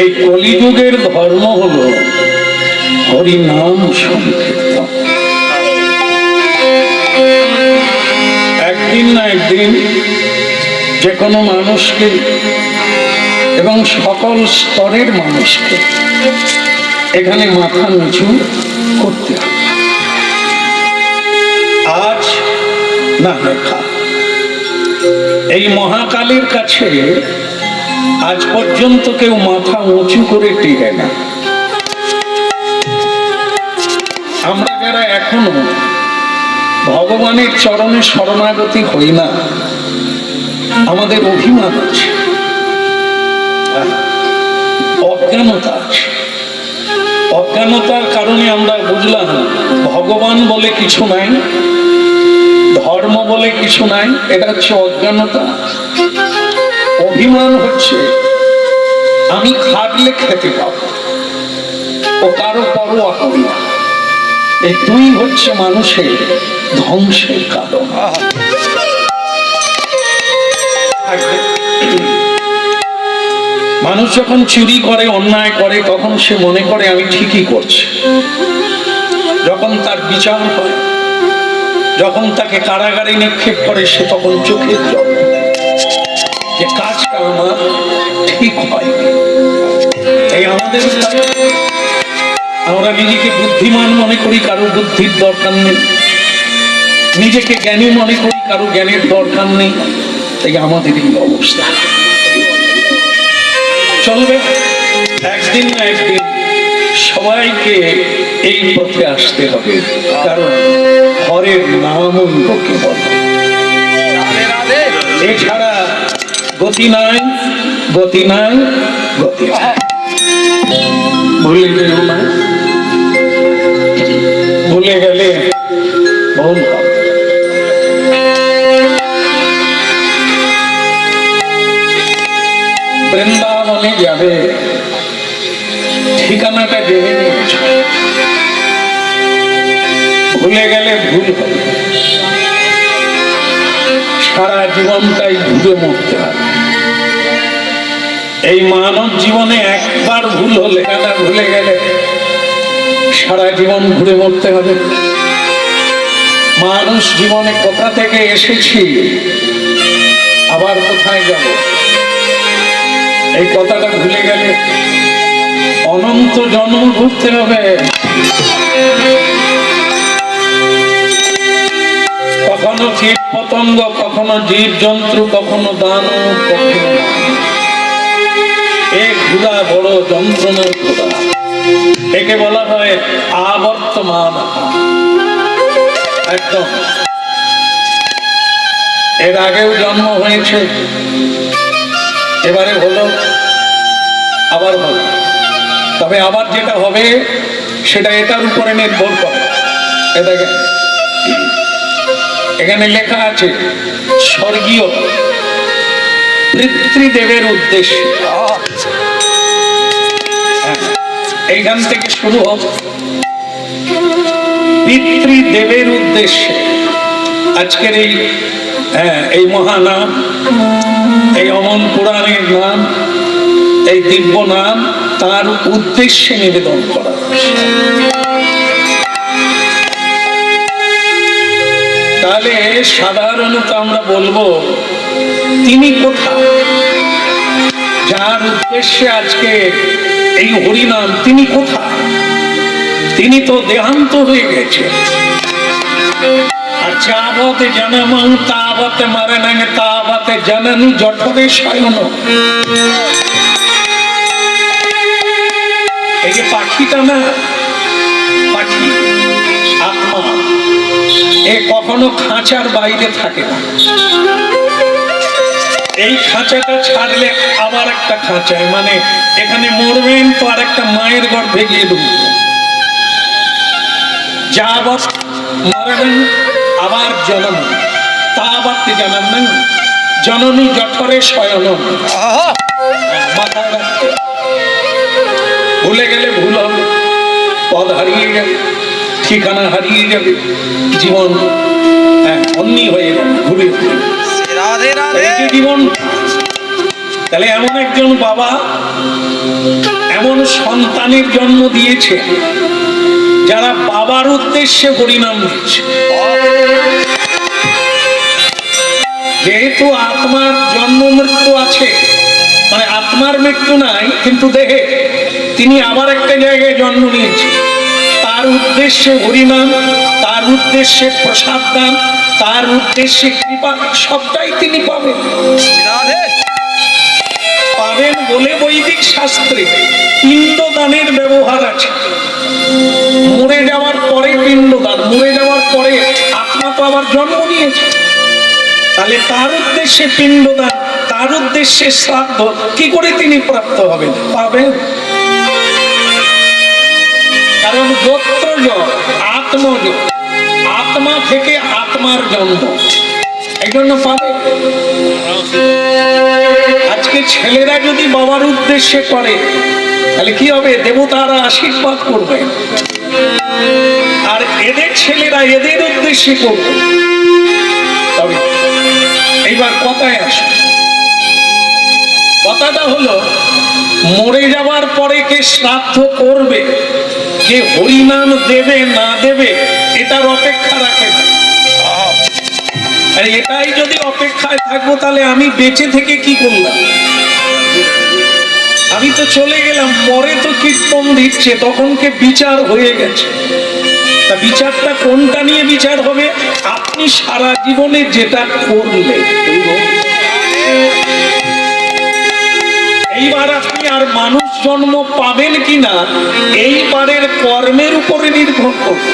এই কলিযুগের ধর্ম হলো হরিনাম সংকীর্তন। একদিন না একদিন যে কোনো মানুষকে এবং সকল স্তরের মানুষকে এখানে মাথা নিচু করতে হবে। আজ না লেখা এই মহাকালীর কাছে আজ পর্যন্ত কেউ মাথা উঁচু করে টিকে না। আমরা যারা এখনো ভগবানের চরণে শরণাগতি হই না, আমাদের অভিমান আছে, অজ্ঞানতা আছে। অজ্ঞানতার কারণে আমরা বুঝলাম ভগবান বলে কিছু নাই, ধর্ম বলে কিছু নাই। এটা হচ্ছে অজ্ঞানতা। অভিমান হচ্ছে আমি খাটলে খেতে পাবো, ও কারো পরোয়া করি না। এই দুই হচ্ছে মানুষের ধ্বংসের কারণ। মানুষ যখন চুরি করে, অন্যায় করে, তখন সে মনে করে আমি ঠিকই করছি। যখন তার বিচার হয়, যখন তাকে কারাগারে নিক্ষেপ করে, সে তখন চোখের জল যে কাজটা আমার ঠিক হয়। এই আমাদের আমরা নিজেকে বুদ্ধিমান মনে করি, কারো বুদ্ধির দরকার নেই। নিজেকে জ্ঞানী মনে করি, কারো জ্ঞানের দরকার নেই। তাই আমাদের এই অবস্থা চলবে। একদিন না একদিন সবাইকে এই পথে আসতে হবে, কারণ হরের নামই লোকে বলে। এছাড়া গতি নাই, গতি নাই, গতি নাই। ভুলে গেল না, ভুলে গেলে ভুল হবে। বৃন্দাবনে যাবে, ঠিকানাটা জেনে নিচ্ছ, ভুলে গেলে ভুল হবে। সারা জীবনটাই ঘুরে মরতে হবে। এই মানব জীবনে একবার ভুল হলে, এটা ভুলে গেলে সারা জীবন ঘুরে মরতে হবে। মানুষ জীবনে কোথা থেকে এসেছি, আবার কোথায় যাব, এই কথাটা ভুলে গেলে অনন্ত জন্ম ঘুরতে হবে। কখনো কীট পতঙ্গ, কখনো জীব জন্তু, কখনো দানব, কখনো এই ঘোড়া বড় যন্ত্রণার ঘোড়া। একে বলা হয় আবর্তমান। একদম এর আগেও জন্ম হয়েছে, এবারে হলো, আবার হবে। তবে আবার যেটা হবে সেটা এটার উপরে নির্ভর করে। এটাকে এখানে লেখা আছে স্বর্গীয় পিতৃদেবের উদ্দেশ্যে। এইখান থেকে শুরু হবে পিতৃদেবের উদ্দেশ্যে। আজকের এই মহানাম, এই অমন পুরাণের নাম, এই দিব্য নাম তার উদ্দেশ্যে নিবেদন করা। তাহলে সাধারণত আমরা বলবো তিনি কোথায়, যার উদ্দেশ্যে আজকে এই হরিনাম, তিনি কোথায়? তিনি তো দেহান্ত হয়ে গেছে। আর যাবতে জনমং তাবতে মরণং তাবতে জননী জঠরে শয়ন। এই যে পাখিটা না, পাখি আত্মা, এ কখনো খাঁচার বাইরে থাকে না। এই খাঁচাটা ছাড়লে আবার একটা খাঁচায়, মানে এখানে মরবেন তো আর একটা মায়ের গর্ভে গিয়ে ঢুকবেন। যাবৎ মরণং আবার জনম তাবৎ জননং জননী জঠরে শয়নম। মাথায় রাখতে, ভুলে গেলে ভুল হবে, পদ হারিয়ে যাবে, ঠিকানা হারিয়ে যাবে, জীবন অন্যি হয়ে যাবে, ঘুরে ঘুরে। জীবন তাহলে এমন একজন বাবা এমন সন্তানের জন্ম দিয়েছে যারা বাবার উদ্দেশ্যে হরিনাম দিচ্ছে। যেহেতু আত্মার জন্ম মৃত্যু আছে, মানে আত্মার মৃত্যু নাই কিন্তু দেহে, তিনি আবার একটা জায়গায় জন্ম নিয়েছে। তার উদ্দেশ্যে হরিনাম, তার উদ্দেশ্যে প্রসাদ দান, তার উদ্দেশ্যে কৃপা, সবটাই তিনি পাবেন। পাবেন বলে বৈদিক শাস্ত্রে পিণ্ডদানের ব্যবহার আছে। মরে যাওয়ার পরে পিণ্ডদান, মরে যাওয়ার পরে আত্মা তো আবার জন্ম নিয়েছে, তাহলে তার উদ্দেশ্যে পিণ্ডদান, তার উদ্দেশ্যে শ্রাদ্ধ কি করে তিনি প্রাপ্ত হবেন? পাবেন। কারণ গোত্রজ আত্মজ, আত্মা থেকে আত্মার জন্ম, এই জন্য পাবে। আজকে ছেলেরা যদি বাবার উদ্দেশ্যে করে তাহলে কি হবে? দেবতারা আশীর্বাদ করবে, আর এদের ছেলেরা এদের উদ্দেশ্যে করবে। তবে এইবার কথায় আসে, কথাটা হলো মরে যাওয়ার পরে কে শ্রাদ্ধ করবে, কে হরিনাম দেবে না দেবে, এটার অপেক্ষা রাখে না। আর এটাই যদি অপেক্ষায় থাকবো তাহলে আমি বেঁচে থেকে কি করলাম? আমি তো চলে গেলাম, পরে তো কীর্তন দিচ্ছে, তখন কে বিচার হয়ে গেছে। তা বিচারটা কোনটা নিয়ে বিচার হবে? আপনি সারা জীবনে যেটা করলে। এইবার আপনি আর মানুষ জন্ম পাবেন কিনা এইবারের কর্মের উপরে নির্ভর করবে।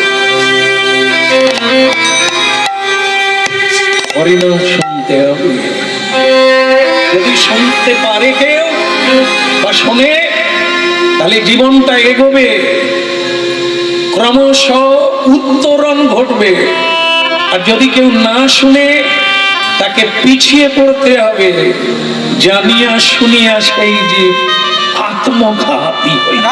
হরিনাম শুনতে হবে, যদি শুনতে পারে কেউ বা শোনে তাহলে জীবনটা এগোবে, ক্রমশ উত্তরণ ঘটবে। আর যদি কেউ না শুনে তাকে পিছিয়ে পড়তে হবে, জানিয়া শুনিয়া সেই জীব আত্মঘাতী হইল।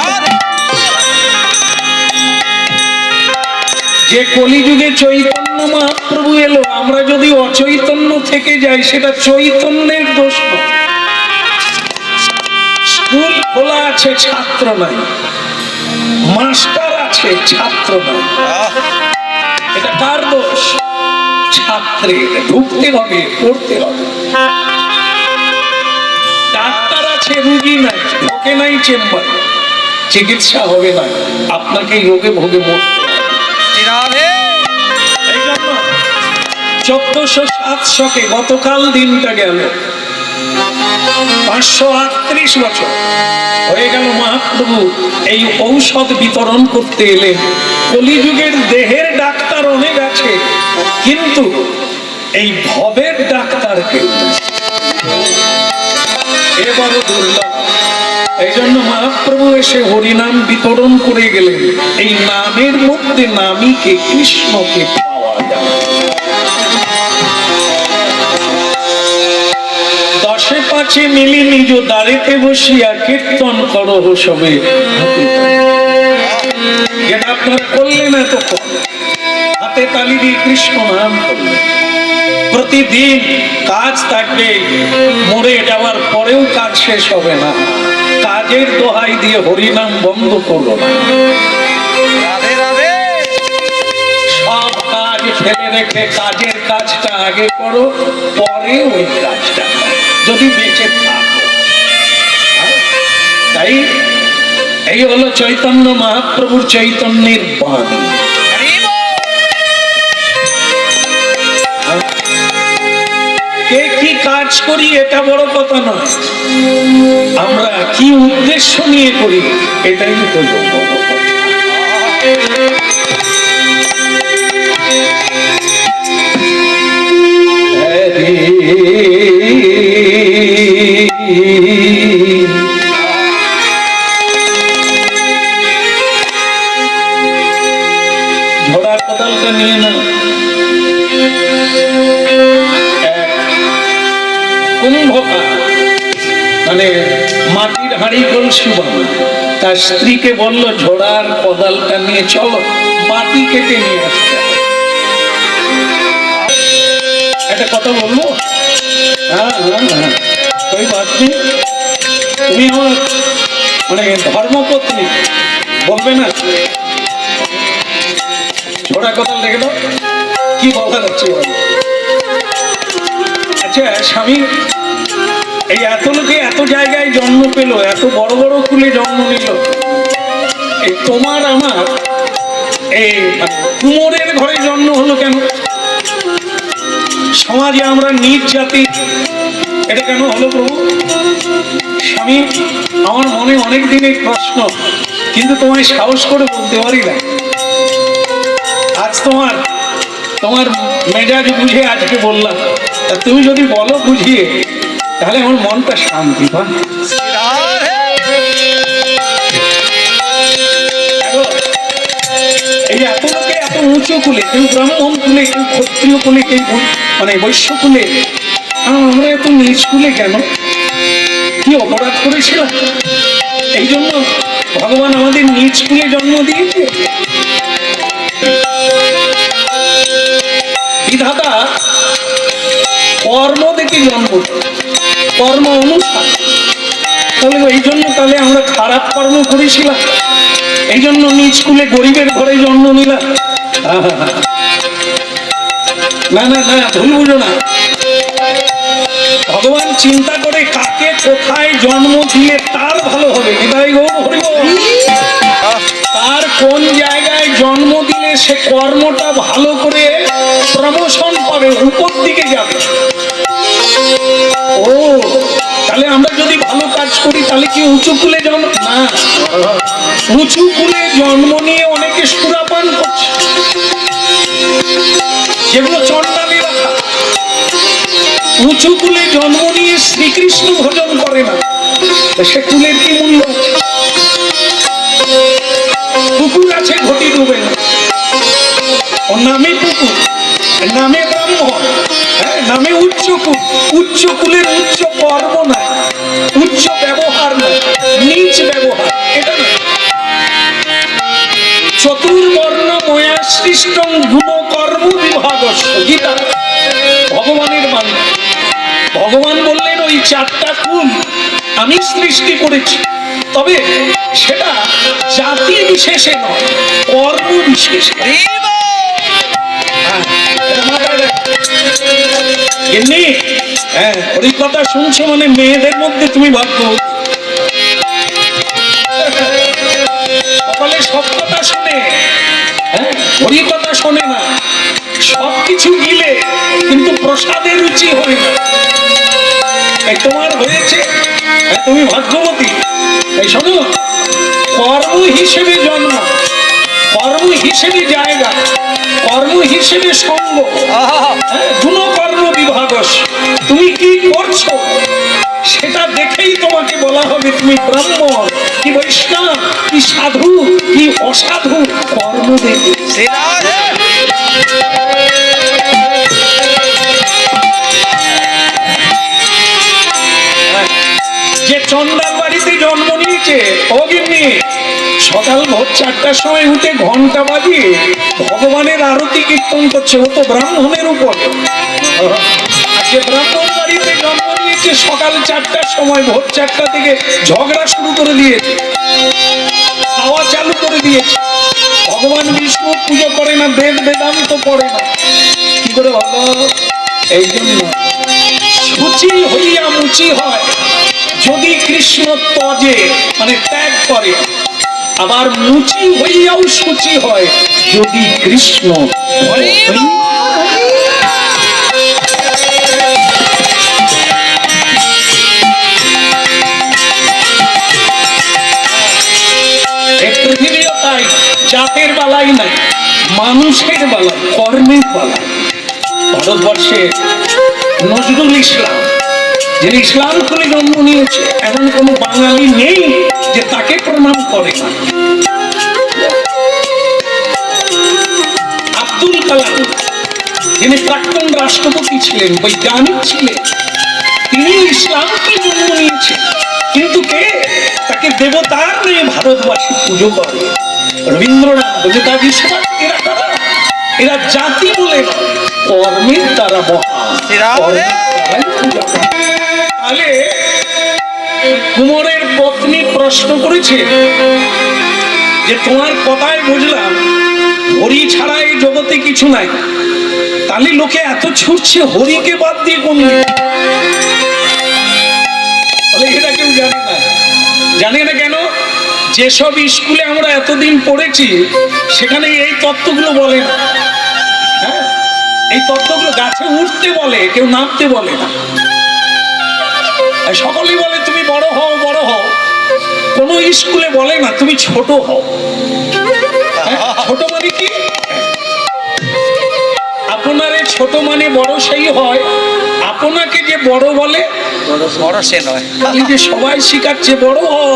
যে কলিযুগে চৈতন্য মহাপ্রভু এলো, আমরা যদি অচৈতন্য থেকে যাই সেটা চৈতন্যের দোষ নয়। স্কুল খোলা আছে, ছাত্র নাই, মাস্টার আছে, ছাত্র নাই, এটা কার দোষ? ছাত্রের। ঢুকতে হবে, পড়তে হবে। ডাক্তার আছে, রুগী নাই, ঢোকে নাই চেম্বার, চিকিৎসা হবে না, আপনাকে রোগে ভোগে মরতে হবে। 1400-700 গতকাল দিনটা গেল, 538 বছর হয়ে গেল মহাপ্রভু এই ঔষধ বিতরণ করতে এলেন। কলিযুগের দেহের ডাক্তার অনেক আছে, কিন্তু এই ভবের ডাক্তার কেউ নেই, এবার দুর্লভ। এই জন্য মহাপ্রভু এসে হরিনাম বিতরণ করে গেলেন। এই নামের মধ্যে নামীকে, কৃষ্ণকে পাওয়া যায়। 10-5 মিলি নিজ দ্বারেতে বসিয়া কীর্তন করো সবে, যেটা আপনারা করলেন এতক্ষণ, হাতে তালি দিয়ে কৃষ্ণ নাম করলেন। প্রতিদিন কাজ থাকবে, মরে যাওয়ার পরেও কাজ শেষ হবে না। কাজের দোহাই দিয়ে হরিনাম বন্ধ করো না। সব কাজ ফেলে রেখে কাজের কাজটা আগে করো, পরে ওই কাজটা যদি বেঁচে থাকো। তাই এই হলো চৈতন্য মহাপ্রভুর চৈতন্যের বাণী। কে কি কাজ করি এটা বড় কথা নয়, আমরা কি উদ্দেশ্য নিয়ে করি এটাই তো বড় কথা। ঝোড়া কোদালটা নিয়ে না, কুম্ভকার মানে মাটির হাঁড়ি কলসি বানায়, তার স্ত্রীকে বলল ঝোড়ার কোদালটা নিয়ে চলো, মাটি কেটে নিয়ে আসতে। একটা কথা বলবো, হ্যাঁ, ওই বাচ্চি তুমি আমার মানে ধর্মপত্নী বলবে না? ছোড়া কথা লেগে দাও, কি বলা যাচ্ছে? আচ্ছা স্বামী, এই এত লোকে এত জায়গায় জন্ম পেল, এত বড় বড় কুলে জন্ম নিল, এই তোমার আমার এই কুমোরের ঘরে জন্ম হলো কেন? সমাজে আমরা নিজ জাতি, এটা কেন হলো প্রভু? স্বামী, আমার মনে অনেক দিনের প্রশ্ন, কিন্তু তোমায় সাহস করে বলতে পারি না। আজ তোমার মেজাজ বুঝে আজকে বললাম, তুমি যদি বলো বুঝিয়ে, তাহলে আমার মনটা শান্তি পায়। এই এত লোকে এত উঁচু কুলে, কেউ ব্রাহ্মণ কুলে, কেউ ক্ষত্রিয় কুলে, কেউ মানে বৈশ্য কুলে, আমরা এত নিচ কুলে কেন? কি অপরাধ করেছিলাম? এই জন্য ভগবান আমাদের নিজ কুলে জন্ম দিয়েছে। বিধাতা কর্ম দেখে জন্ম, কর্ম অনুসার। তাহলে এই জন্য তাহলে আমরা খারাপ কর্ম করেছিলাম, এই জন্য নিজ কুলে গরিবের ঘরে জন্ম নিলাম। না না না, ভুল বুঝো না। ভগবান চিন্তা করে কাকে কোথায় জন্ম দিলে তার ভালো হবে, তার কোন জায়গায় জন্ম দিলে সে কর্মটা ভালো করে প্রমোশন পাবে, উপর দিকে যাবে। ও তাহলে আমরা যদি ভালো কাজ করি তাহলে কি উঁচু কুলে জন্ম? না, উঁচু কুলে জন্ম নিয়ে অনেকে সুরাপান করছে, যেগুলো চন্ডালে রাখা। উঁচু কুলে জন্ম নিয়ে শ্রীকৃষ্ণ ভজন করে না, সে কুলের কি মূল্য আছে? পুকুর আছে, ঘটি ডুবে না, ওর নামে পুকুর, নামে ব্রাহ্মণ, নামে উচ্চ কুল। উচ্চ কুলের উচ্চ কর্ম না, উচ্চ ব্যবহার না, নিচ ব্যবহার, এটা না। চতুর্বর্ণ ময়া সৃষ্টং গুণ কর্ম বিভাগস্য, গীতা ভগবানের বাণী। ভগবান বললেন ওই চারটা কুল আমি সৃষ্টি করেছি, তবে সেটা জাতি বিশেষে নয়, কর্ম বিশেষে। ওই কথা শুনছো মানে মেয়েদের মধ্যে তুমি ভাগ্যবতী। সকালে সব কথা শোনে, ওই কথা শোনে না, সবকিছু গিলে কিন্তু প্রসাদের রুচি হয় না। তোমার হয়েছে, তুমি ভাগ্যবতী। এই শোনো, কর্ম হিসেবে জন্ম, কর্ম হিসেবে জায়গা, কর্ম হিসেবে সঙ্গ, গুণ কর্ম বিভাগস। তুমি কি করছো সেটা দেখেই তোমাকে বলা হবে তুমি ব্রাহ্মণ কি বৈষ্ণব কি সাধু কি অসাধু, কর্ম দেখে। যে চন্ডাল বাড়িতে জন্ম নিয়েছে, অগিন্নি সকাল ভোর 4টার সময় উঠে ঘন্টা বাজিয়ে ভগবানের আরতি কীর্তন করছে, ও তো ব্রাহ্মণের উপর। যে ব্রাহ্মণ বাড়িতে জন্ম নিয়েছে, সকাল 4টার সময়, ভোর 4টা থেকে ঝগড়া শুরু করে দিয়েছে, খাওয়া চালু করে দিয়েছে। ভগবান বিষ্ণু পুজো করে না, বেদ বেদান্ত পড়ে না, কি করে ভালো? এই জন্য সূচি হইয়া মুচি হয় যদি কৃষ্ণ তজে মানে ত্যাগ করে, আবার মুচি হইয়াও সূচি হয় যদি কৃষ্ণ। পৃথিবীও তাই, জাতের বালাই নাই, মানুষের বালাই, কর্মের বালাই। ভারতবর্ষে নজরুল ইসলাম, যিনি ইসলাম খুলে জন্ম নিয়েছে, এমন কোন বাঙালি নেই যে তাকে প্রণাম করে না। আব্দুল কালাম, যিনি প্রাক্তন রাষ্ট্রপতি ছিলেন, বৈজ্ঞানিক ছিলেন, তিনি ইসলাম খুলে জন্ম নিয়েছেন, কিন্তু কে তাকে দেবতার নিয়ে ভারতবাসী পুজো করে। রবীন্দ্রনাথ, নেতাজি সুভাষ, এরা কারা? এরা জাতি বলে কর্মের দ্বারা মহান। তাহলে কুমোরের পত্নী প্রশ্ন করেছে যে তোমার কথায় বুঝলাম হরি ছাড়া এই জগতে কিছু নাই, তাহলে লোকে এত ছুটছে হরিকে বাদ দিয়ে কোন দিকে? তাহলে এটা কেউ জানে না। জানে না কেন? যেসব স্কুলে আমরা এতদিন পড়েছি সেখানে এই তত্ত্বগুলো বলে না। হ্যাঁ, এই তত্ত্বগুলো গাছে উঠতে বলে, কেউ নামতে বলে না। সকলেই বলে তুমি বড় হও, বড় হও। কোনো স্কুলে বলে না তুমি ছোট হও। ছোট মানে কি? আপনার ছোট মানে বড় সেই হয়, আপনাকে যে বড় বলে বড় সে নয়। যে সবাই শিখাচ্ছে বড় হও,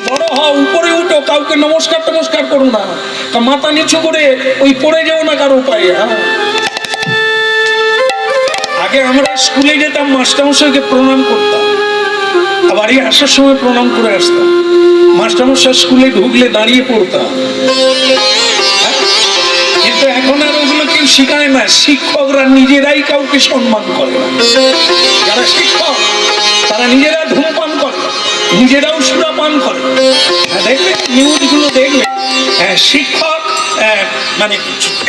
বড় হও, উপরে উঠো, কাউকে নমস্কার টমস্কার করো না, মাথা নিচু করে ওই পড়ে যাও না কারো পায়ে। আগে আমরা স্কুলে যেতাম, মাস্টারমশাইকে প্রণাম করতাম, আবার এই আসার সময় প্রণাম করে আসতাম। মাস্টারমশাই স্কুলে ঢুকলে দাঁড়িয়ে পড়তাম। কিন্তু এখন আর ওগুলো কেউ শিখায় না। শিক্ষকরা নিজেরাই কাউকে সম্মান করে না। যারা শিক্ষক তারা নিজেরা ধূমপান করে, নিজেরাও সুরাপান করে। দেখবে নিউজগুলো দেখবে, শিক্ষক মানে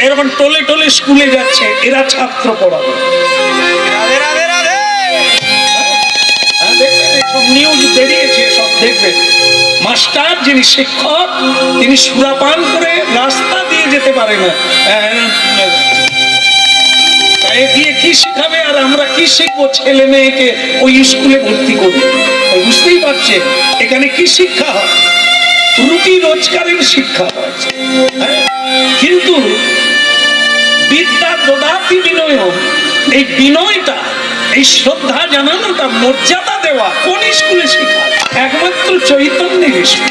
এরকম টলে টলে স্কুলে যাচ্ছে, এরা ছাত্র পড়াবে। নিউজ বেরিয়েছে সব দেখবে। মাস্টার যিনি শিক্ষক তিনি সুরাপান করে রাস্তা দিয়ে যেতে পারে না। দিয়ে কি শিখাবে আর আমরা কি শিখবো? ছেলে মেয়েকে ওই স্কুলে ভর্তি করবে। বুঝতেই পারছে এখানে কি শিক্ষা হয়? রুটি রোজগারের শিক্ষা হয়। কিন্তু বিদ্যা দদাতি বিনয়, এই বিনয়টা, এই শ্রদ্ধা জানানোটা, মর্যাদা দেওয়া কোন স্কুলে শেখা? একমাত্র চৈতন্যের স্কুল।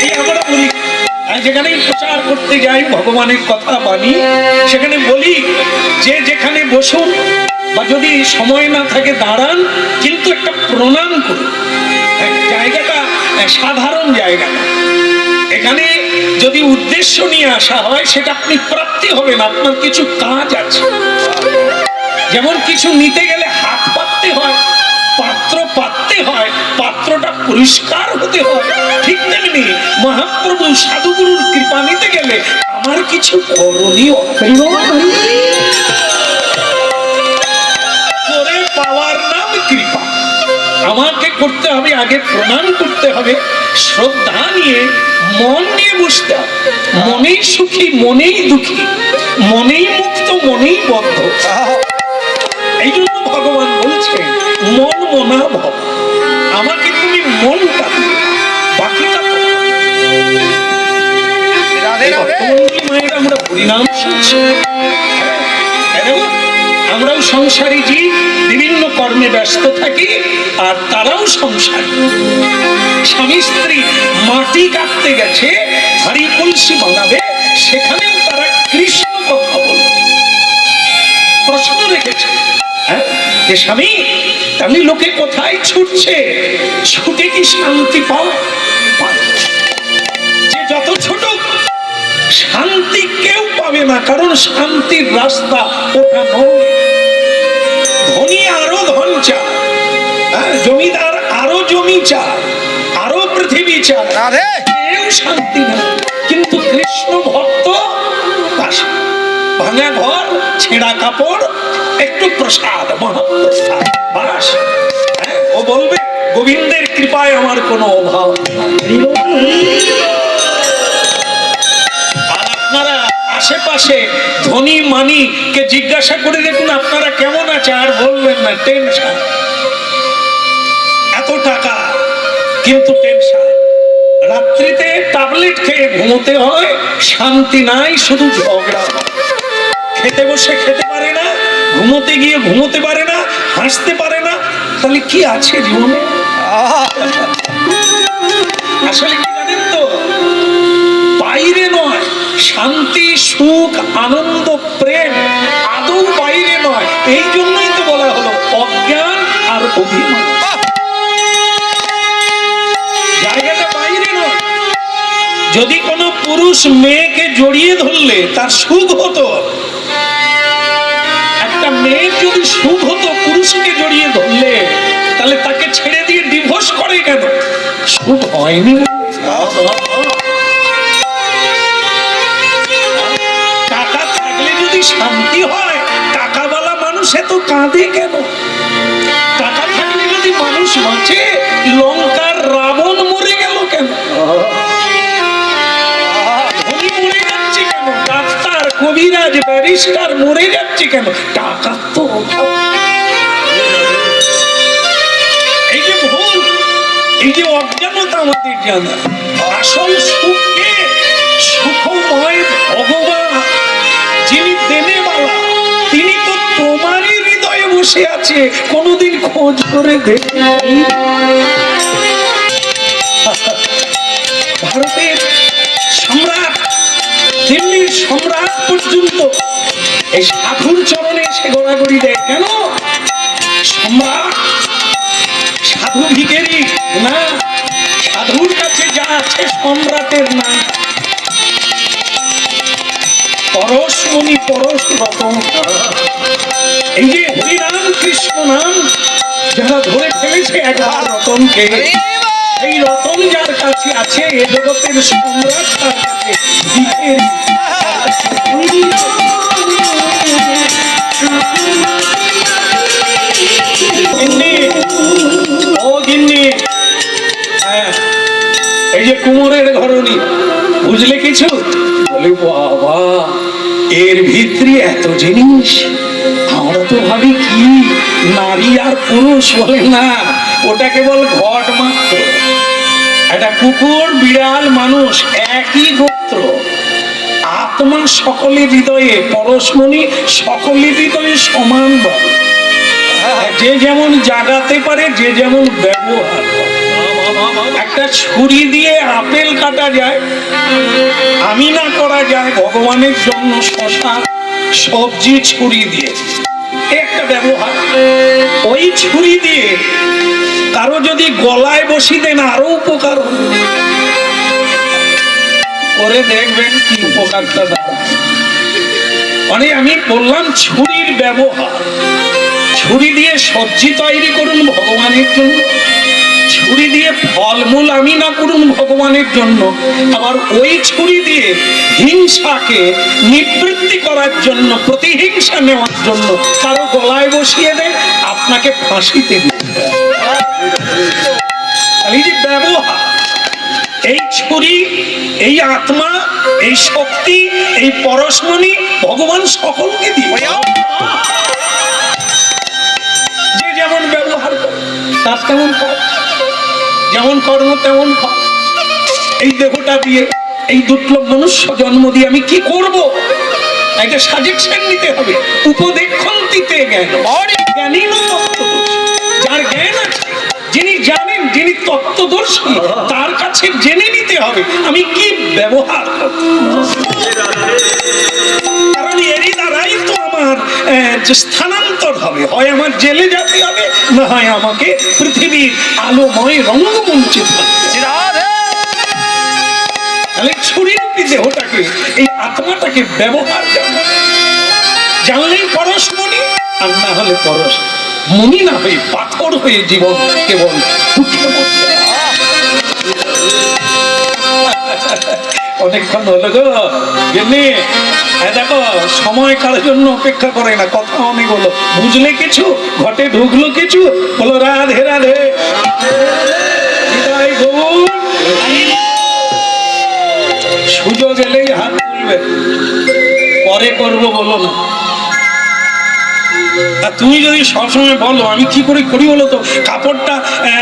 এই আমরা বলি, যেখানে প্রচার করতে যাই ভগবানের কথা বাণী, সেখানে বলি যে যেখানে বসুন বা যদি সময় না থাকে দাঁড়ান, কিন্তু একটা প্রণাম করুন। জায়গাটা সাধারণ জায়গা। এখানে যদি উদ্দেশ্য নিয়ে আসা হয় সেটা আপনি প্রাপ্তি হবেন, আপনার কিছু কাজ আছে। যেমন কিছু নিতে গেলে হাত পাততে হয়, পাত্র পাততে হয়, পাত্রটা পরিষ্কার হতে হয়, ঠিক তেমনি মহাপ্রভু সাধুগুরুর কৃপা নিতে গেলে আমার কিছু করণীয় করে পাওয়ার নাম কৃপা। আমাকে করতে হবে, আগে প্রণাম করতে হবে, শ্রদ্ধা নিয়ে মন নিয়ে বসতে হবে। মনেই সুখী, মনেই দুঃখী, মনেই মুক্ত, মনেই বদ্ধ। এই জন্য ভগবান বলছেন মন মনা ভব। আমাকে তুমি মনটা বাকিটা মায়ের আমরা হরিনাম শুনছি। আমরাও সংসারী জীব, বিভিন্ন কর্মে ব্যস্ত থাকি, আর তারাও সংসারী। স্বামী স্ত্রী মাটি কাটতে গেছে, হাড়ি কলসি বানাবে, সেখানেও তারা কৃষ্ণ কথা বলবে। প্রশ্ন রেখেছে যে স্বামী, তাহলে লোকে কোথায় ছুটছে? ছুটে কি শান্তি পাও? যে যত ছোট শান্তি কেউ পাবে না, কারণ শান্তির রাস্তা ওটা নয়। ধনী আরো ধন চায়, জমিদার আরো জমি চায়, আরো পৃথিবী চায়, কেউ শান্তি না। কিন্তু কৃষ্ণ ভক্ত ভাঙা ঘর, ছেঁড়া কাপড়, একটু প্রসাদ, মহাপ্রসাদ, বাস। ও বলবে গোবিন্দের কৃপায় আমার কোনো অভাব। আর আপনারা আশেপাশে ধনী মানি কে জিজ্ঞাসা করে দেখুন আপনারা কেমন আছে, আর বলবেন না টেনশন। এত টাকা কিন্তু টেনশন। রাত্রিতে ট্যাবলেট খেয়ে ঘুমোতে হয়, শান্তি নাই, শুধু ঝগড়া। খেতে বসে খেতে পারে না, ঘুমোতে গিয়ে ঘুমোতে পারে না, হাসতে পারে না। তাহলে কি আছে জীবনে? আসলে কি জানেন তো, বাইরে নয় শান্তি, সুখ, আনন্দ, প্রেম আদৌ বাইরে নয়। এই জন্যই তো বলা হলো অজ্ঞান আর অভিমান। জায়গাটা বাইরে নয়। যদি কোনো পুরুষ মেয়েকে জড়িয়ে ধরলে তার সুখ হতো, একটা মেয়ে সুখ হতো পুরুষকে জড়িয়ে ধরলে, তাহলে তাকে ছেড়ে দিয়ে ডিভোর্স করে কেন? সুখ হয়নি। টাকা থাকলে যদি শান্তি হয়, টাকাওয়ালা মানুষ এত কাঁদে কেন? টাকা থাকলে যদি মানুষ বাঁচে, লঙ্কার রাবণ মরে গেল কেন? ধনী মরে যাচ্ছে কেন? ডাক্তার, কবিরাজ, ব্যারিস্টার মরে যাচ্ছে কেন? টাকা তো অভাব। এই যে ভুল, এই যে অজ্ঞানতা আমাদের জানা। আসল সুখকে সুখময় ভগবান যিনি দেনেওয়ালা, তিনি তো তোমারই হৃদয়ে বসে আছে। কোনদিন খোঁজ করে দেখি ভারতের সম্রাট, দিল্লির সম্রাট পর্যন্ত এই সাধুর চরণে এসে গড়াগড়ি দেয়। কেন? সম্রাট সাধু ভিখারি না, সাধুর কাছে যা আছে সম্রাটের না। পরশমণি পরশ রতন, এই যে হরিনাম কৃষ্ণ নাম যারা ধরে ফেলেছে একবার রতনকে, এই রতন যার কাছে আছে, এ জগতের সম্রাট তার কাছে ভিখারি। এই যে কুমোরের ঘরণী, বুঝলে কিছু? বলে বাবা, এর ভিতরে এত জিনিস। আমরা তো ভাবি কি নারী আর পুরুষ, বলে না, ওটা কেবল ঘট মাত্র। একটা কুকুর, বিড়াল, মানুষ একই গোত্র। আত্মা সকলের হৃদয়ে, পরশমণি সকলের হৃদয়ে সমান ভাবে। যে যেমন জাগাতে পারে, যে যেমন ব্যবহার। একটা ছুরি দিয়ে আপেল কাটা যায়, আমি না করা যায় ভগবানের জন্য শশা সবজি ছুরি দিয়ে, একটা ব্যবহার। ওই ছুরি দিয়ে কারো যদি গলায় বসিয়ে দেন আরো উপকার করে, দেখবেন কি উপকারটা দাঁড়ায়। মানে আমি বললাম ছুরির ব্যবহার। ছুরি দিয়ে সবজি তৈরি করুন ভগবানের জন্য, ছুরি দিয়ে ফলমূল আমি না করুন ভগবানের জন্য, আবার ওই ছুরি দিয়ে হিংসাকে নিবৃত্তি করার জন্য, প্রতিহিংসা নেওয়ার জন্য কারো গলায় বসিয়ে দেয়, আপনাকে ফাঁসিতে দিতে। এই যে ব্যবহার, এই ছুরি, এই আত্মা, এই শক্তি, এই পরশমণি ভগবান সকলকে দিয়ে। যে যেমন ব্যবহার করে তার তেমন কাজ, যেমন কর্ম তেমন ফল। এই দেহটা দিয়ে, এই দুর্লভ মনুষ্য জন্ম দিয়ে আমি কি করব? একটা সাজেশন নিতে হবে, উপদেক্ষণ দিতে জ্ঞান। জ্ঞানী না তত্ত্বদর্শী, যার জ্ঞান আছে, যিনি জানেন, যিনি তত্ত্বদর্শী, তার কাছে জেনে নিতে হবে আমি কি ব্যবহার করব। কারণ এরই দ্বারাই তো আমার স্থানান্তর হবে, হয় আমার জেলে যেতে হবে, না হয় আমাকে পৃথিবীর আলোময় রঙ্গমঞ্চে তাহলে ছুরিরূপী দেহটাকে, এই আত্মাটাকে ব্যবহার জানলেই পরশমণি, আর না হলে পরশ মনি না হয়ে পাথর হয়ে জীবন কেবল উঠে পড়ছে। অনেকক্ষণ হলো গো, দেখো সময় কার জন্য অপেক্ষা করে না, কথা অনেক হলো। বুঝলে কিছু? ঘটে ঢুকলো কিছু? বলো রাধে রাধে। সুযোগ এলেই হাত তুলবে, পরে করবো বলো না। তুমি যদি সবসময় বলো আমি কি করে করি, বলো তো, কাপড়টা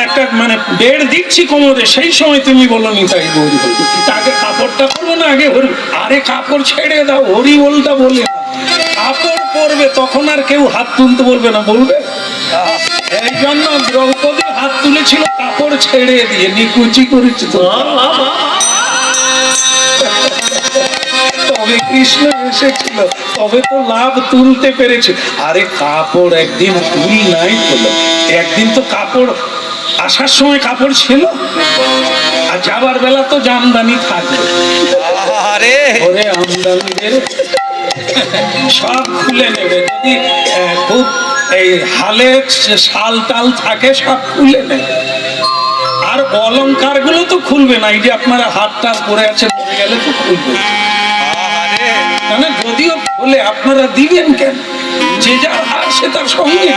একটা মানে বেড় দিচ্ছি কোমরে, সেই সময় তুমি বলো নি তাই হরি বল, আগে কাপড়টা করবো না আগে হরি। আরে কাপড় ছেড়ে দাও, হরি বলটা বলে কাপড় পরবে, তখন আর কেউ হাত তুলতে বলবে না, বলবে। এই জন্য দ্রৌপদী হাত তুলেছিল কাপড় ছেড়ে দিয়ে, নিকুচি করেছে তো। তবে কৃষ্ণ এসেছিল, তবে তো লাভ তুলতে পেরেছে। আরে কাপড় একদিন তুলি নাই হলো, একদিন তো কাপড় আসার সময় কাপড় ছিল, আর যাবার বেলা তো জামদানি থাকবে। আরে ওরে আমদানিদের সব খুলে নেবে, যদি খুব এই হালে শাল টাল থাকে সব খুলে নেয়, আর অলংকার গুলো তো খুলবে না। এই যে আপনারা হাতটা পরে আছে, মরে গেলে তো খুলবে না, যদিও খুলে আপনারা দিবেন কেন? যে যার হাত সে তার সঙ্গে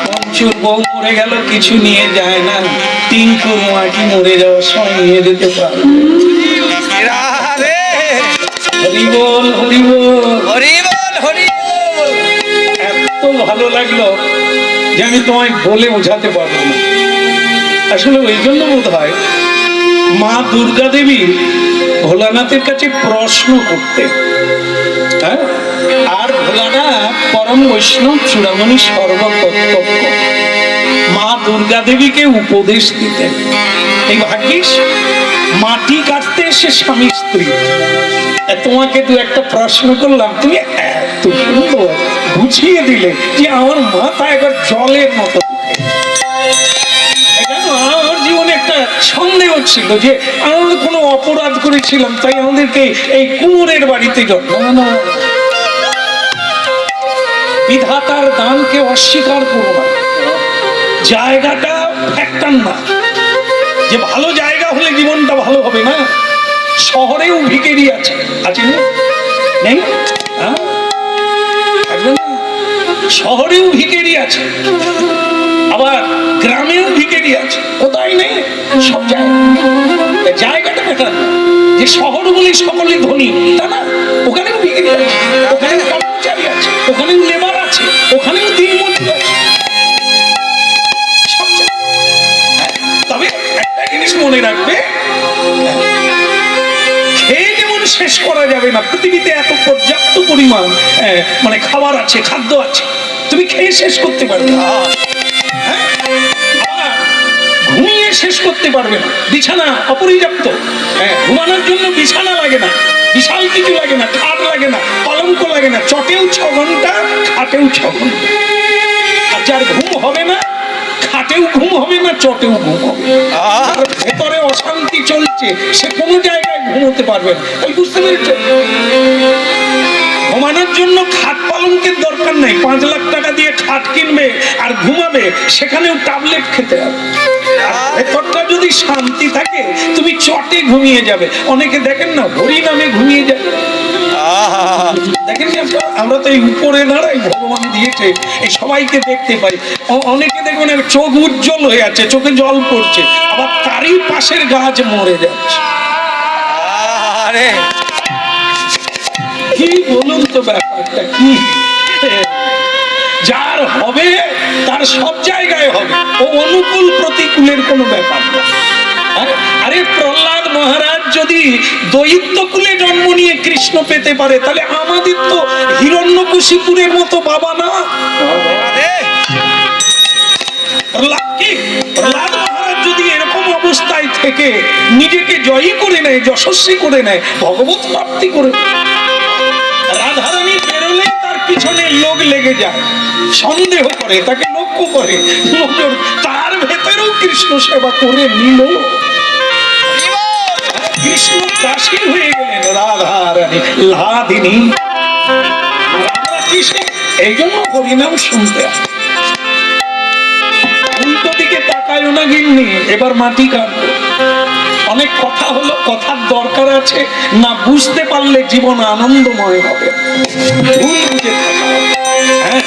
পঞ্চুর বউ মরে গেল, কিছু নিয়ে যায় না, টিঙ্কুর মাটি মরে যাওয়ার সময় নিয়ে যেতে পারে। হরি বল, হরি বল, হরি বল, হরি বল। এত ভালো লাগলো যে আমি তোমায় বলে বোঝাতে পারবো না। আসলে ওই জন্য বোধ হয় মা দুর্গা দেবী ভোলানাথের কাছে প্রশ্ন করতে, হ্যাঁ, আর ভোলানাথ পরম বৈষ্ণব চূড়ামণি সর্বতত্ত্ব মা দুর্গা দেবীকে উপদেশ দিতেন। এই ভাগ্যিস মাটি কাটতে এসে স্বামী স্ত্রী। তোমাকে দু একটা প্রশ্ন করলাম, তুমি এত সুন্দর বুঝিয়ে দিলে যে আমার মাথা একবার জলের মতো। আমার জীবনে একটা সন্দেহ ছিল যে আমরা কোনো অপরাধ করেছিলাম, তাই আমাদেরকে এই কুমোরের বাড়িতে জন্ম। না, বিধাতার দানকে অস্বীকার করো না, জায়গাটা ফ্যাক্টর না, যে ভালো জায়গা হলে জীবনটা ভালো হবে না। শহরেও ভিখারি আছে, আছে না? নেই? শহরেও ভিখারি আছে, আবার গ্রামেও ভিখারি আছে, কোথায় নেই? সব জায়গাটা বেটার না যে শহর বলি সকলে ধনী, তা না। ওখানেও ভিখারি আছে, ওখানেও কর্মচারী আছে, ওখানেও লেবার আছে, ওখানেও দিনমজুর আছে। তবে একটা জিনিস মনে রাখবে, খেয়ে যেমন শেষ করা যাবে না, পৃথিবীতে এত পর্যাপ্ত পরিমাণ মানে খাবার আছে, খাদ্য আছে, তুমি খেয়ে শেষ করতে পারবে না, ঘুমিয়ে শেষ করতে পারবে না। বিছানা অপর্যাপ্ত, ঘুমানোর জন্য বিছানা লাগে না, বিশাল কিছু লাগে না, খাট লাগে না, কলঙ্ক লাগে না, চটেও 6 ঘন্টা, খাটেও 6 ঘন্টা। আর যার ঘুম হবে না, খাটেও ঘুম হবে না, চটেও ঘুম হবে, আর ভেতরে অশান্তি চলছে, সে কোনো জায়গায় ঘুমোতে পারবে না। তাই বুঝতে পেরেছো, ঘুমানোর জন্য খাট পালঙ্কের দরকার নেই। 5 লাখ টাকা দিয়ে খাট কিনবে আর ঘুমাবে, সেখানেও ট্যাবলেট খেতে হবে। ভেতরটা যদি শান্তি থাকে, তুমি চটে ঘুমিয়ে যাবে। অনেকে দেখেন না, হরি নামে ঘুমিয়ে যাবে। দেখেন আমরা তো এই উপরে দাঁড়াই, ভগবান দিয়েছে, এই সবাইকে দেখতে পাই। অনেকে দেখবেন চোখ উজ্জ্বল হয়ে আছে, চোখে জল পড়ছে, আবার তারই পাশের গাছ মরে যাচ্ছে। কি বলুন তো ব্যাপারটা কি? যার হবে তার সব জায়গায় হবে, ও অনুকূল প্রতিকূলের কোনো ব্যাপার না। আরে প্রহ্লাদ মহারাজ যদি দৈত্য কুলে জন্ম নিয়ে কৃষ্ণ পেতে পারে, তাহলে আমাদের তো হিরণ্যকশিপুরের মতো বাবা না। প্রহ্লাদ মহারাজ যদি এরকম অবস্থায় থেকে নিজেকে জয়ী করে নেয়, যশস্বী করে নেয়, ভগবত প্রাপ্তি করে, রাধারানী বেরোলে তার পিছনে লোক লেগে যায়, সন্দেহ করে, তাকে লক্ষ্য করে, তার ভেতরেও কৃষ্ণ সেবা করে নিল। কৃষ্ণ দাসী হয়ে গেলেন রাধারানী, লাদিনী। এই জন্য হরিনাম শুনতে উল্টো দিকে তাকায় না গিন্নি, এবার মাটি কাটবে। অনেক কথা হলো, কথার দরকার আছে না, বুঝতে পারলে জীবন আনন্দময় হবে। হ্যাঁ,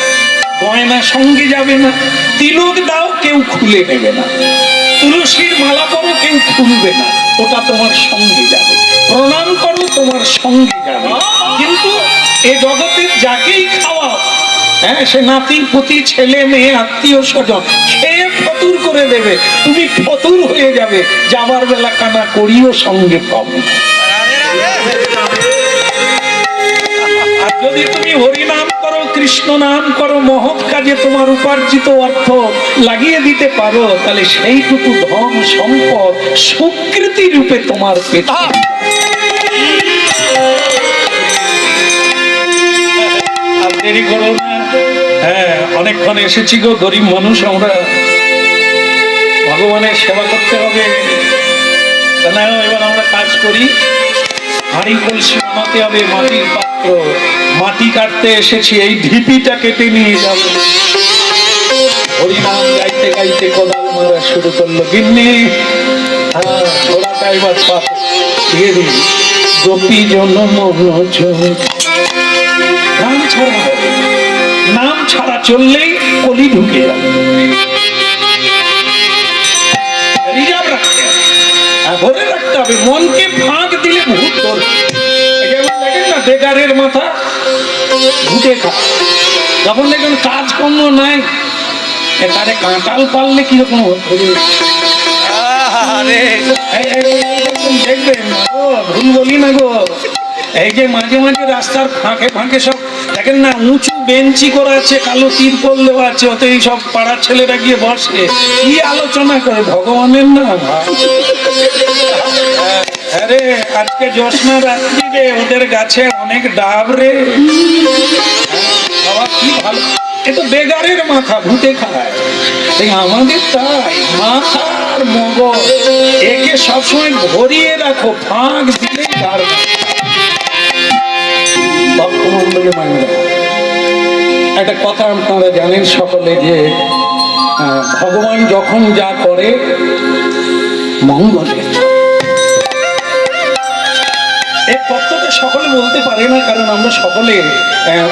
গয়না সঙ্গে যাবে না, তিলক দাও কেউ খুলে নেবে না, তুলসীর মালা করো কেউ খুলবে না, ওটা তোমার সঙ্গে যাবে। প্রণাম করো তোমার সঙ্গে যাবে, কিন্তু এ জগতের যাকেই খাওয়াও, হ্যাঁ, সে নাতি পুতি ছেলে মেয়ে আত্মীয় স্বজন খেয়ে ফতুর করে দেবে, তুমি ফতুর হয়ে যাবে, যাবার বেলা কানা করিও সঙ্গে পাবে। আর যদি তুমি হরিনাম করো, কৃষ্ণ নাম করো, মহৎ কাজে তোমার উপার্জিত অর্থ লাগিয়ে দিতে পারো, তাহলে সেইটুকু ধন সম্পদ স্বীকৃতি রূপে তোমার পেতে। আর দেরি করো না, হ্যাঁ, অনেকক্ষণ এসেছি গো, গরিব মানুষ আমরা, ভগবানের সেবা করতে হবে। এবার আমরা কাজ করি, হাঁড়ি কলসি বানাতে হবে, মাটির পাত্র মাত্র মাটি কাটতে এসেছি, এই ঢিপিটা কেটে নিয়ে যাব। হরিনাম গাইতে গাইতে কোদাল মারা শুরু করলো। গিন্নি ঘোড়াটা এবার দিয়ে দিন। গোপী জনম নাম ছাড়া, নাম ছাড়া চললেই কলি ঢুকে যাবে। রিজার্ভ রাখতে হবে, ভরে রাখতে হবে। মনকে ফাঁক দিলে ভূত ধরবে। যেমন দেখেন না বেকারের মাথা ভূতে খায়। যখন দেখবেন কাজকর্ম নাই, তারে কাঁটাল পারলে কিরকম হবে দেখবেন। ভুল বলি না গো, এই যে মাঝে মাঝে রাস্তার ফাঁকে ফাঁকে সব দেখেন না উঁচু বেঞ্চি করা আছে, কালো তিরপল দেওয়া আছে, ওতে সব পাড়ার ছেলেরা গিয়ে বসে, কি আলোচনা করে ভগবানের না। আরে আজকে জ্যোৎস্না রাত্রি রে, ওদের গাছে অনেক ডাব রে বাবা, কি ভালো। এ তো বেগারের মাথা, ভূতে খায়। আমাদের তাই মাথার মগজ, একে সবসময় ভরিয়ে রাখো, ফাঁক দিলেই গাড়। একটা কথা আপনারা জানেন সকলে যে ভগবান যখন যা করে মঙ্গলের। এই তত্ত্বটা সকলে বলতে পারে না, কারণ আমরা সকলে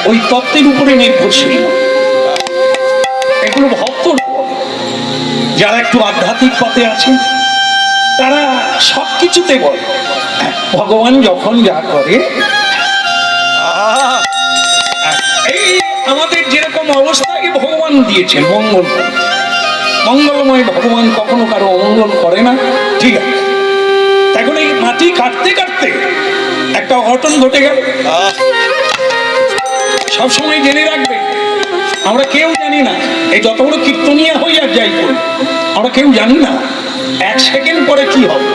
ওই তত্ত্বের উপরে নির্ভরশীল। এগুলো ভক্ত যারা একটু আধ্যাত্মিক পথে আছেন, তারা সবকিছুতে বলে ভগবান যখন যা করে। এই আমাদের যেরকম অবস্থাকে ভগবান দিয়েছেন মঙ্গল, মঙ্গলময় ভগবান কখনো কারো অমঙ্গল করে না, ঠিক আছে। এখন এই মাটি কাটতে কাটতে একটা অঘটন ঘটে গেল। সবসময় জেনে রাখবে, আমরা কেউ জানি না, এই যত বড় কীর্তনিয়া হই আর যাই করি, আমরা কেউ জানি না এক সেকেন্ড পরে কি হবে।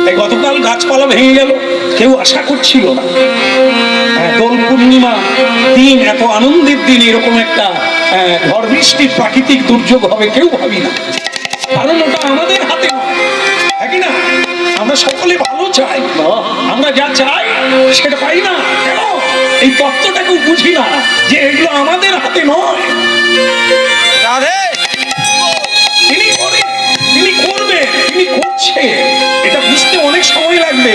এই গতকাল গাছপালা ভেঙে গেল, কেউ আশা করছিল না। দোল পূর্ণিমা দিন, এত আনন্দের দিন এরকম একটা ঝড় বৃষ্টির প্রাকৃতিক দুর্যোগ হবে কেউ ভাবি না, কারণ ওটা আমাদের হাতে নয়, হ্যাঁ কি না? আমরা সকলে ভালো চাই, আমরা যা চাই সেটা পাই না। কেন এই তত্ত্বটাকেও বুঝি না যে এগুলো আমাদের হাতে নয়। তিনি করেন, তিনি করবেন, তিনি করছে, এটা বুঝতে অনেক সময় লাগবে।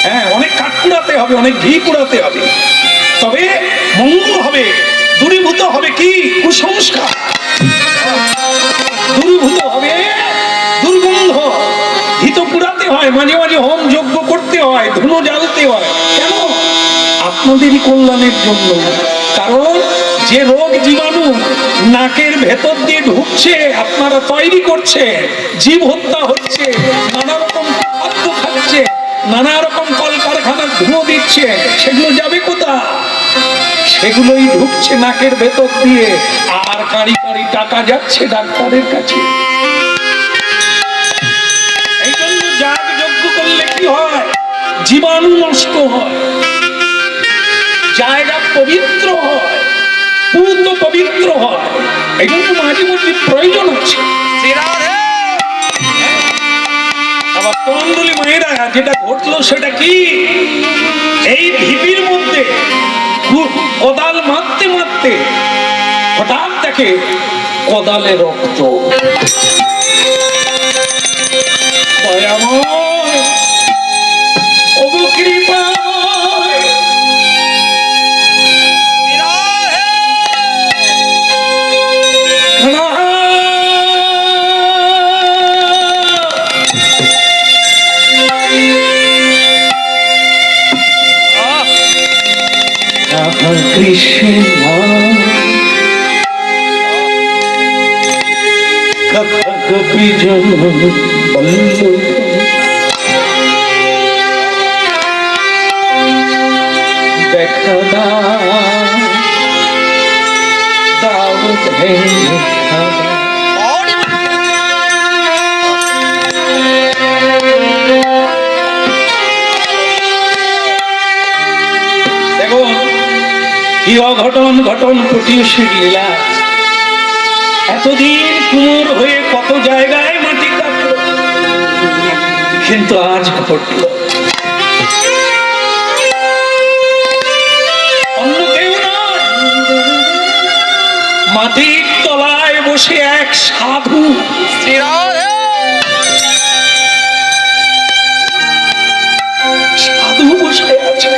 হ্যাঁ, অনেক কাঠ কুড়াতে হবে, অনেক ঘি কুড়াতে হবে, তবে মঙ্গল হবে। দূরীভূত হবে কি কুসংস্কার, দূরীভূত হবে দুর্গন্ধ। ঘিত পুড়াতে হয়, মাঝে মাঝে হোম যজ্ঞ করতে হয়, ধুনো জ্বালতে হয়। কেন? আপনাদেরই কল্যাণের জন্য। কারণ যে রোগ জীবাণু নাকের ভেতর দিয়ে ঢুকছে, আপনারা তৈরি করছে, জীব হত্যা হচ্ছে, নানা রকম খাদ্য খাচ্ছে, নানা রকম কলকারখানার ধুঁয়ো দিচ্ছে, সেগুলো যাবে কোথায়? সেগুলোই ঢুকছে নাকের ভেতর দিয়ে, আর কাঁড়ি কাঁড়ি টাকা যাচ্ছে ডাক্তারের কাছে। এই জন্য যাগ যজ্ঞ করলে কি হয়? জীবাণু নষ্ট হয়, জায়গা পবিত্র হয়, পূর্ণ পবিত্র হয়। এই জন্য মাঝে মাঝে প্রয়োজন আছে। আবার তরুণী মায়েরা যেটা ঘটলো সেটা কি? এই ঢিপির মধ্যে কোদাল মারতে মারতে হঠাৎ দেখে কোদালে রক্ত। দয়াময় ওগো কৃপাময়, কৃষ্ণ কপি জন বল্ল দেখা দাউদ হে দেখো কি অঘটন ঘটন প্রতিবেশীর লীলা। এতদিন কুমোর হয়ে কত জায়গায় মাটি কাটল, কিন্তু আজ ঘটল মাটির তলায় বসে এক সাধু সাধু বসে আছে,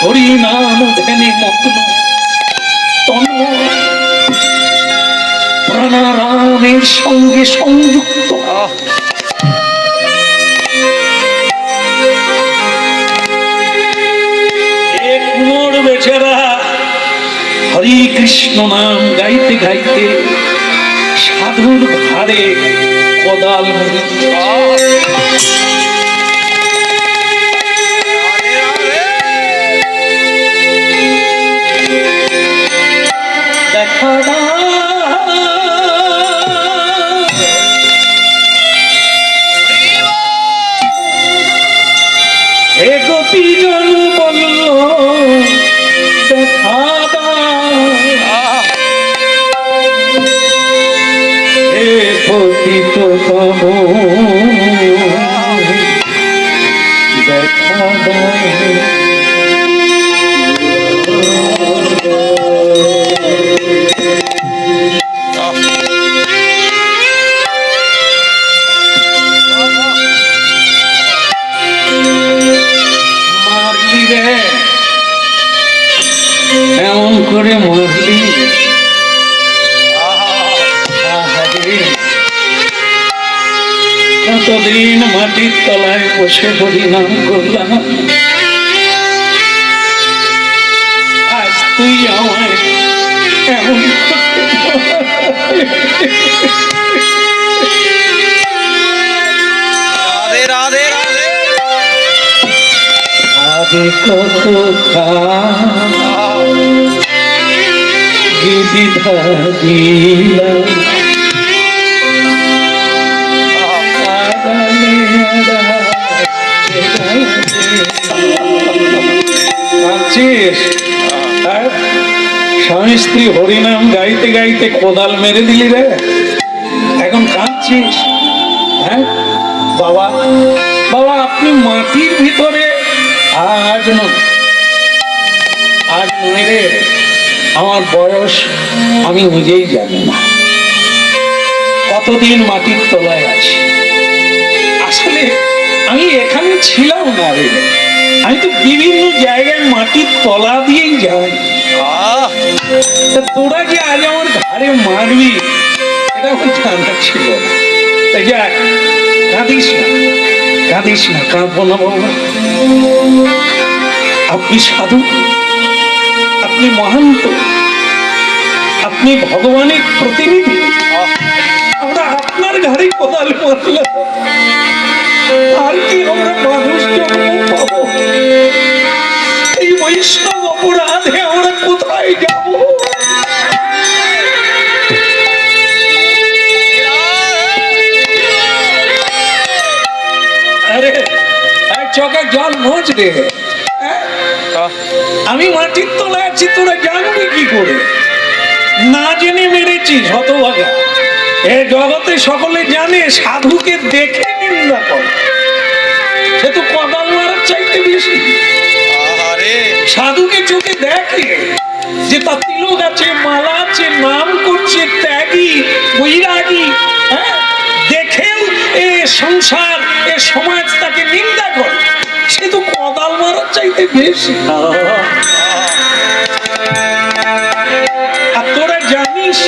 হরি নাম ধ্যানে মগ্ন, তন্ময় প্রাণারামের সঙ্গে সংযুক্ত। বেচারা হরি কৃষ্ণ নাম গাইতে গাইতে সাধুর ঘাড়ে কোদাল মেরে দেখা হে গোপীজন বলল দেখা হে পতিত পাব দেখা মারলি রে, এমন করে মারলি, কতদিন মাটির তলায় বসে হরিনাম করলাম, আজ তুই আমায় এমন আগে কত বিধা দিলাম, স্বামী স্ত্রী হরিনাম গাইতে গাইতে কোদাল মেরে দিলি রে, এখন কাঁদছিস? হ্যাঁ বাবা, বাবা আপনি মাটির ভিতরে আজ নয় রে, আমার বয়স আমি নিজেই জানি না, কতদিন মাটির তলায় আছি। আসলে আমি এখানে ছিলাম না রে, আমি তো বিভিন্ন জায়গায় মাটির তলা দিয়েই যাই। তোরা যে আজ আমার ঘাড়ে মারবি এটা আমার জানা ছিল না। তাই যাক, কাঁদিস না, কাঁদিস না, কাঁদবো না বাবা। আপনি সাধু, আপনি মহান্ত, আপনি ভগবানের প্রতিনিধি, আমরা আপনার ঘাড়ে কোদাল মারলাম, আর কি আমরা মানুষ জন্ম পাবো? এই বৈষ্ণব অপরাধে আমরা কোথায় যাব? আরে চোখে জল মোচ রে, আমি মাটির তলায় আছি, তোরা জানবি কি করে? না জেনে মেরেছিস হতভাগা। এ জগতে সকলে জানে সাধুকে দেখে নিন্দা করে, সে তো কোদাল মারার চাইতে বেশি। সাধুকে চোখে দেখে যে তার তিলক আছে, মালা আছে, নাম করছে, ত্যাগী বৈরাগী, দেখেও এ সংসার এ সমাজ তাকে নিন্দা করে, সে তো কোদাল মারার চাইতে বেশি। আর তোরা জানিস,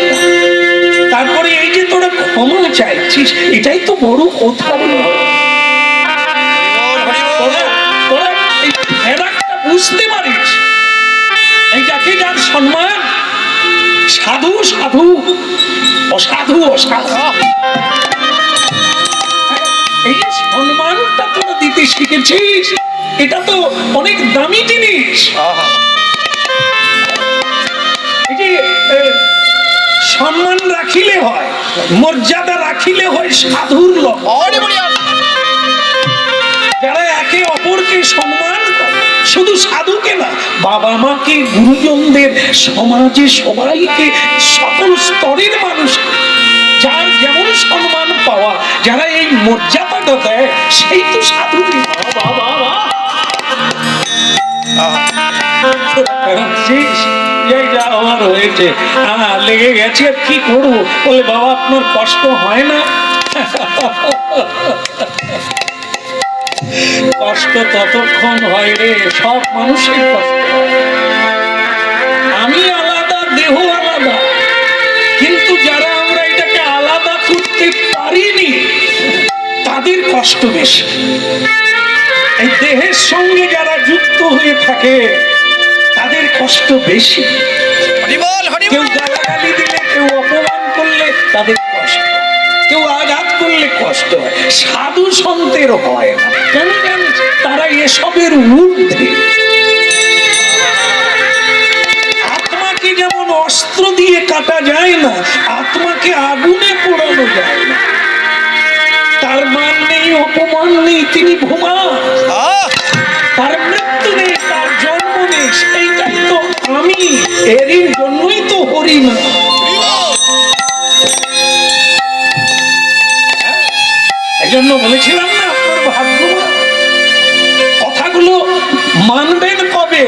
তারপরে এই যে তোরা ক্ষমা চাইছিস, এটাই তো বড় কথা। তোরা এই ফেরাকটা বুঝতে পারিস, এই যাকে যার সম্মান, সাধু সাধু, অসাধু অসাধু, এই সম্মানটা তোরা দিতে শিখেছিস, এটা তো অনেক দামি জিনিস। এই যে সম্মান রাখিলে হয়, মর্যাদা রাখিলে হয় সাধুর লক্ষণ। যারা একে অপরকে সম্মান করে, শুধু সাধুকে না, বাবা মাকে, গুরুজনদের, সমাজে সবাইকে, সকল স্তরের মানুষ, যার যেমন সম্মান পাওয়া, যারা এই মর্যাদাটা দেয়, সেই তো সাধুকে। আমার হয়েছে, লেগে গেছে, আর কি করবো? বলে বাবা আপনার কষ্ট হয় না? কষ্ট ততক্ষণ হয় রে, সব মানুষের কষ্ট হয়। আমি আলাদা, দেহ আলাদা, কিন্তু যারা আমরা এটাকে আলাদা করতে পারিনি তাদের কষ্ট বেশি। এই দেহের সঙ্গে যারা যুক্ত হয়ে থাকে তাদের কষ্ট বেশি। কেউ গালাগালি দিলে, কেউ অপমান করলে তাদের কষ্ট, কেউ আঘাত করলে কষ্ট হয়। সাধু সন্তের হয় না, কেন জানিস? তারা এসবের ঊর্ধ্বে। আত্মাকে যেমন অস্ত্র দিয়ে কাটা যায় না, আত্মাকে আগুনে পোড়ানো যায় না। তার মান নেই, অপমান নেই, তিনি ভূমা, তার মৃত্যু নেই, তার জন্ম নেই, সেইটাই তো আমি, এরই জন্যই তো হরি না। এই জন্য বলেছিলাম না আপনার ভাগ্যবান। কথাগুলো মানবেন কবে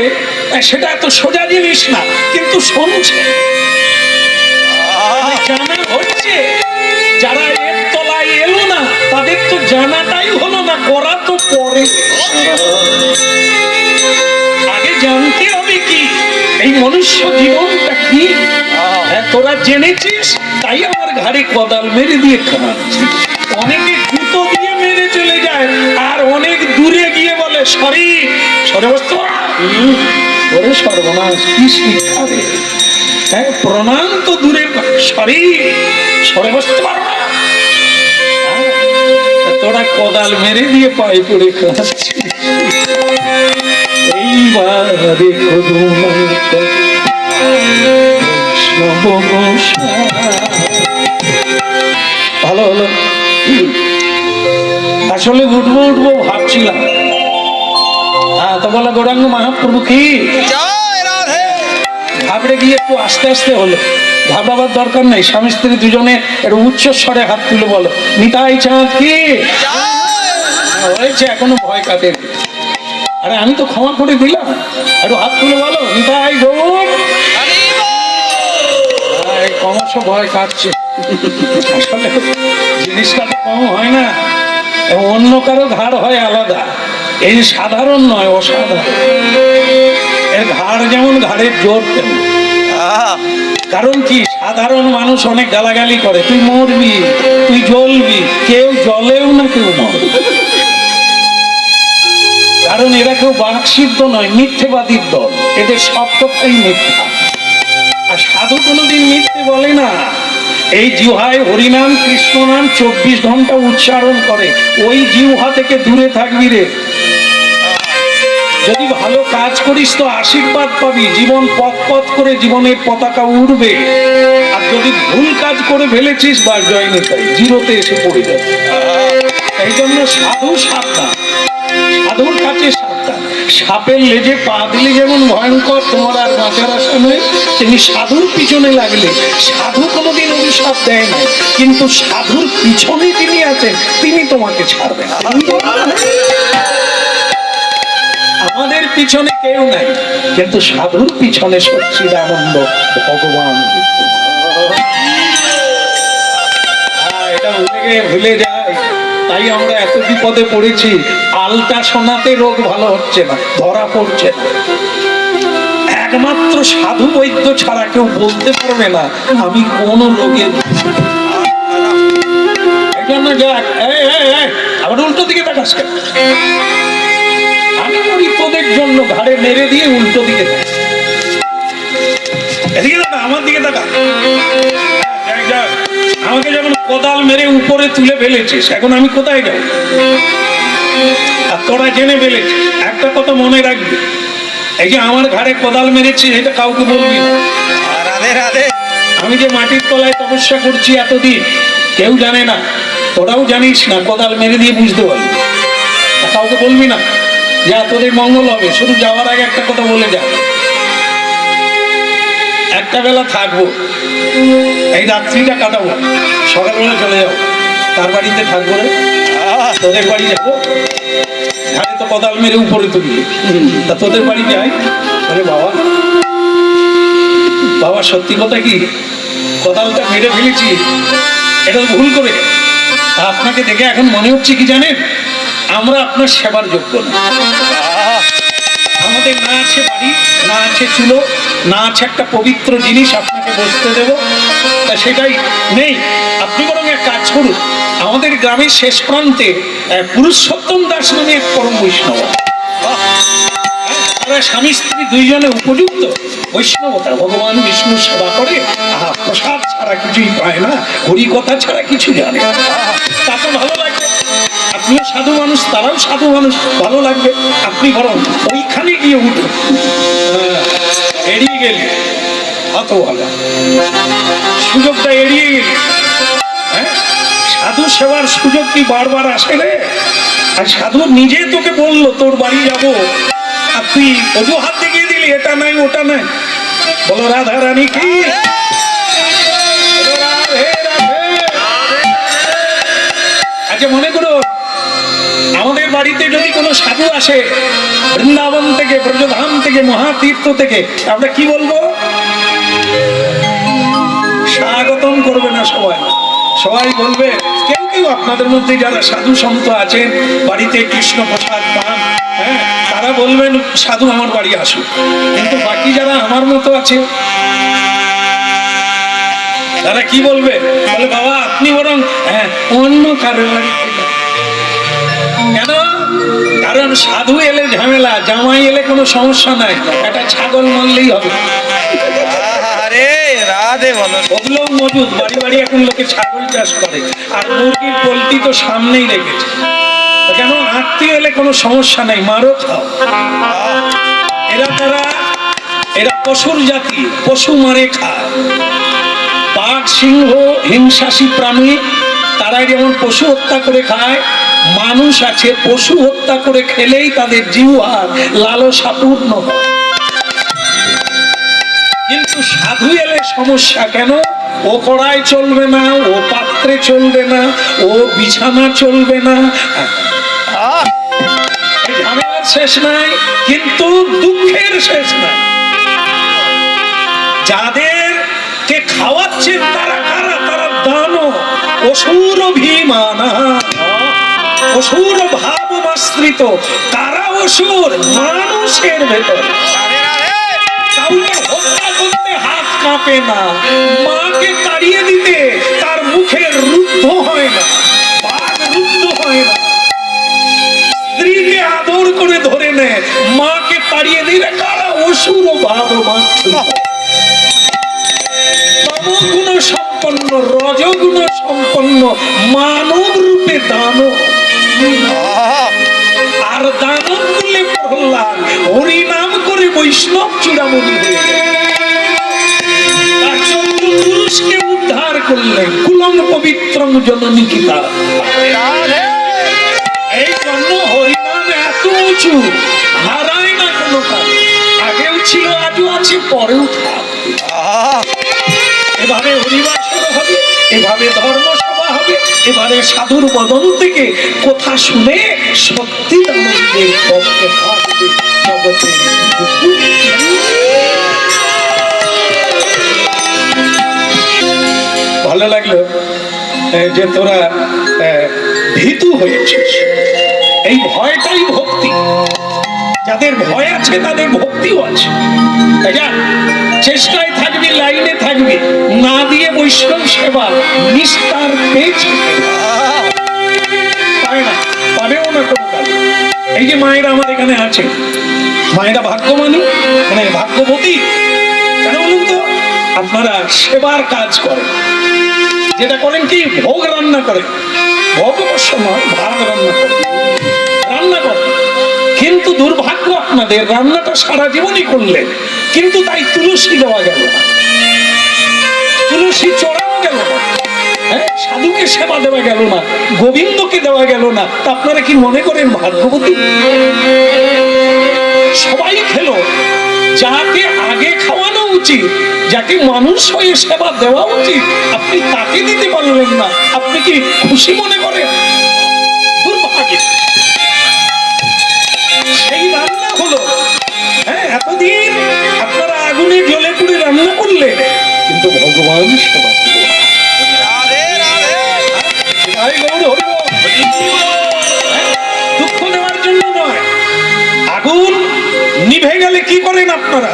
সেটা এত সোজা জিনিস না, কিন্তু শুনছে, জানা হচ্ছে। যারা এর তলায় এলো না তাদের তো জানাটাই হলো না, করা তো পরে। আগে জানতে হবে কি এই মনুষ্য জীবনটা কি। তোরা জেনেছিস তাই আমার ঘাড়ে কোদাল মেরে দিয়ে খাওয়াচ্ছিস। অনেকে জুতো দিয়ে মেরে চলে যায়, আর অনেক দূরে গিয়ে বলে সরি সরে বসতো। ওরে সর্বনাশ, কি শিক্ষা রে! হ্যাঁ, প্রণাম তো দূরে, সরি সরে বসতে পারো না। তোরা কোদাল মেরে দিয়ে পায়ে পড়ে খাচ্ছিস। এইবারে ভালো হলো। আসলে উঠবো উঠবো ভাবছিলাম, তো বলে গৌরাঙ্গ মহাপ্রভু কি ঘাবড়ে গিয়ে একটু আস্তে আস্তে হলো। ঘাবড়াবার দরকার নেই, স্বামী স্ত্রী দুজনে একটু উচ্চ স্বরে হাত তুলে বলো নিতাই চাঁদ কি হয়েছে, এখনো ভয় কাটে। আরে আমি তো ক্ষমা করে দিলাম, একটু হাত তুলে বলো নিতাই গৌর। ক্রমশ ভয় কাটছে। আসলে জিনিসটা তো কম হয় না, অন্য কারো ঘাড় হয় আলাদা, এই সাধারণ নয়, অসাধারণ। এর ঘাড় যেমন ঘাড়ের জোর তেমন। কারণ কি, সাধারণ মানুষ অনেক গালাগালি করে, তুই মরবি, তুই জ্বলবি, কেউ জ্বলেও না, কেউ মরবে। কারণ এরা কেউ বাকসিদ্ধ নয়, মিথ্যেবাদীর দল, এদের সবটাই মিথ্যা। আর সাধু কোনোদিন মিথ্যে বলে না। এই জিহ্বায় হরিনাম কৃষ্ণ নাম 24 ঘন্টা উচ্চারণ করে, ওই জিহ্বা থেকে দূরে থাকবি রে। যদি ভালো কাজ করিস তো আশীর্বাদ পাবি, জীবন পথ পথ করে জীবনের পতাকা উড়বে। আর যদি ভুল কাজ করে ফেলেছিস বা জয় নিতাই, জিরোতে এসে পড়ে যাবে। এই জন্য সাধু সাবধান, সাধুর কাছে সাবধান। সাপের লেজে পা দিলে যেমন ভয়ঙ্কর, তোমার আর বাঁচার আশা নয়, তিনি সাধুর পিছনে লাগলে সাধু কোনোদিন অভিশাপ দেয় না, কিন্তু সাধুর পিছনে যিনি আছেন তিনি তোমাকে ছাড়বেন। আমাদের পিছনে কেউ নাই, কিন্তু সাধুর পিছনে সচ্চিদানন্দ ভগবান। এটা ভুলে যায়, তাই আমরা এত বিপদে পড়েছি। আলটা শোনাতে রোগ ভালো হচ্ছে না, ধরা পড়ছে না। একমাত্র সাধু বৈদ্য ছাড়া কেউ বলতে পারবে না আমি কোন রোগের। আবার উল্টো দিকে তাকাস কেন? আমি করি তোদের জন্য, ঘাড়ে মেরে দিয়ে উল্টো দিকে এদিকে দেখা, আমার দিকে দেখা। আমাকে যখন কোদাল মেরে উপরে তুলে ফেলেছিস, এখন আমি কোথায় যাব? আর তোরা জেনে ফেলেছিস, একটা কথা মনে রাখবি, এই যে আমার ঘাড়ে কোদাল মেরেছিস এটা কাউকে বলবি না। রাধে রাধে। আমি যে মাটির তলায় তপস্যা করছি এতদিন, কেউ জানে না, তোরাও জানিস না, কোদাল মেরে দিয়ে বুঝতে পারবি। কাউকে বলবি না, যা তোদের মঙ্গল হবে। শুধু যাওয়ার আগে একটা কথা বলে যা, একটা বেলা থাকবো, এই রাত্রিটা কাটাবো, সকালবেলা চলে যাবো। তার বাড়িতে থাকবো রে, তোদের বাড়ি যাবো। ঘাড়ে তো কোদাল মেরে উপরে তুলবি, তা তোদের বাড়ি যাই। আরে বাবা, বাবা বাবা সত্যি কথা কি কোদালটা মেরে ফেলেছি, এটা ভুল করে। আপনাকে দেখে এখন মনে হচ্ছে কি জানেন, আমরা আপনার সেবার যোগ্য না। আমাদের না আছে বাড়ি, না আছে চুলো, না আছে একটা পবিত্র জিনিস আপনাকে বসতে দেব, তা সেটাই নেই। আপনি বরং এক কাজ করুন, আমাদের গ্রামের শেষ প্রান্তে পুরুষোত্তম দাস নামে এক পরম বৈষ্ণব, তারা স্বামী স্ত্রী দুইজনে উপযুক্ত বৈষ্ণবতা, ভগবান বিষ্ণু সেবা করে, প্রসাদ ছাড়া কিছুই পায় না, হরি কথা ছাড়া কিছু জানে না। তাকে ভালো লাগবে, আপনিও সাধু মানুষ, তারাও সাধু মানুষ, ভালো লাগবে। আপনি বরং ওইখানে গিয়ে উঠুন। এড়িয়ে গেলে অত ভালো, সুযোগটা এড়িয়ে গেলে। হ্যাঁ, সাধু সেবার সুযোগ কি বারবার আসে রে? আর সাধু নিজে তোকে বললো তোর বাড়ি যাবো, আর তুই অজুহাত দেখিয়ে দিলি এটা নাই ওটা নাই। বলো রাধা রানী কি? আচ্ছা মনে করো আমাদের বাড়িতে যদি কোনো সাধু আসে বৃন্দাবন থেকে, ব্রজধাম থেকে, মহাতীর্থ থেকে, আমরা কি বলবো? স্বাগতম করবে না সবাই, সবাই বলবে, কেউ কেউ আপনাদের মধ্যে যারা সাধু সন্ত আছেন, বাড়িতে কৃষ্ণ প্রসাদ পান, হ্যাঁ, তারা বলবেন সাধু আমার বাড়ি আসুন। কিন্তু বাকি যারা আমার মতো আছে তারা কি বলবে? বলে বাবা আপনি বরং অন্য কারোর বাড়িতে যান। কেন? কারণ সাধু এলে ঝামেলা, জামাই এলে কোনো সমস্যা নাই, একটা ছাগল মারলেই হবে। ওগুলো মজুদ, বাড়ি বাড়ি এখন লোকে ছাগল চাষ করে, আর মুরগির পোল্ট্রি তো সামনেই রেখেছে। কেন? আত্মীয় এলে কোনো সমস্যা নাই, মারো খাও। এরা পশুর জাতি, পশু মারে খায়। বাঘ সিংহ হিংসাসী প্রাণী, তারা যেমন পশু হত্যা করে খায়, মানুষ আছে পশু হত্যা করে খেলেই তাদের জিহ্বার লালসাপূর্ণ হয়। কিন্তু সাধু এলে সমস্যা। কেন? ও কড়াই চলবে না, ও পাত্রে চলবে না, ও বিছানা চলবে না, ঝামেলার শেষ নাই, কিন্তু দুঃখের শেষ নাই। যাদেরকে খাওয়াচ্ছেন তারা কারা? তারা দানো অসুর অভিমানা, অসুর ভাবমাশ্রিত, তারা অসুর মানুষের ভেতর। কাউকে হত্যা করতে হাত কাঁপে না, মাকে তাড়িয়ে দিতে তার মুখের রুদ্ধ হয় না, বাঘ রুদ্ধ হয় না। স্ত্রীকে আদর করে ধরে নেয়, মাকে তাড়িয়ে দিলে কারা? অসুর ভাবমাশ্রিত, তমগুণ সম্পন্ন, রজগুণ সম্পন্ন, মানব রূপে দানব। আর দানব করলে প্রহ্লাদ হরি নাম করে বৈষ্ণব চূড়ামণি হয়ে তার 14 পুরুষকে উদ্ধার করলেন। কুলং পবিত্রং জননী গীতা। এই জন্য হরিনাম এত উঁচু, হারায় না কোনো কাজ। আগেও ছিল, আজও আছে, পরেও থাকবে। এভাবে হরিবাসর হবে, এভাবে ধর্মসভা হবে, এবারে সাধুর বদন থেকে কথা শুনে সত্যি আনন্দের পক্ষে থাকবে জগতে। ভালো লাগলো যে তোরা ভীতু হয়েছিস। এই ভয়টাই ভক্তি। যাদের ভয় আছে তাদের ভক্তিও আছে। চেষ্টায় থাকবি, লাইনে থাকবি, না দিয়ে বৈষ্ণব সেবা নিস্তার পেয়েছে, পায় না, পাবেও না কোনো কাজ। এই যে মায়েরা আমার এখানে আছে, মায়েরা ভাগ্যবানী, মানে ভাগ্যবতী। কেন বলুন তো? আপনারা সেবার কাজ করেন। যেটা করেন কি? ভোগ রান্না করেন। ভোগ অবশ্য নয়, ভাত রান্না করেন, রান্না করেন। কিন্তু দুর্ভাগ্য আপনাদের, রান্নাটা সারা জীবনই করলেন, কিন্তু তাই তুলসী দেওয়া গেল না, তুলসী চড়ানো গেল না, সাধুকে সেবা দেওয়া গেল না, গোবিন্দকে দেওয়া গেল না। তা আপনারা কি মনে করেন ভাগ্যবতী? সবাই খেলো, যাকে আগে খাওয়ানো উচিত, যাকে মানুষ হয়ে সেবা দেওয়া উচিত, আপনি তাকে দিতে পারলেন না, আপনি কি খুশি মনে করেন? দুর্ভাগ্য। সেই রান্না হলো, এতদিন আপনারা আগুনে জ্বলে পুড়ে রান্না করলেন, সেবা করব। তাই গৌর হরি বল। দুঃখ দেওয়ার জন্য নয়। আগুন নিভে গেলে কি করেন আপনারা?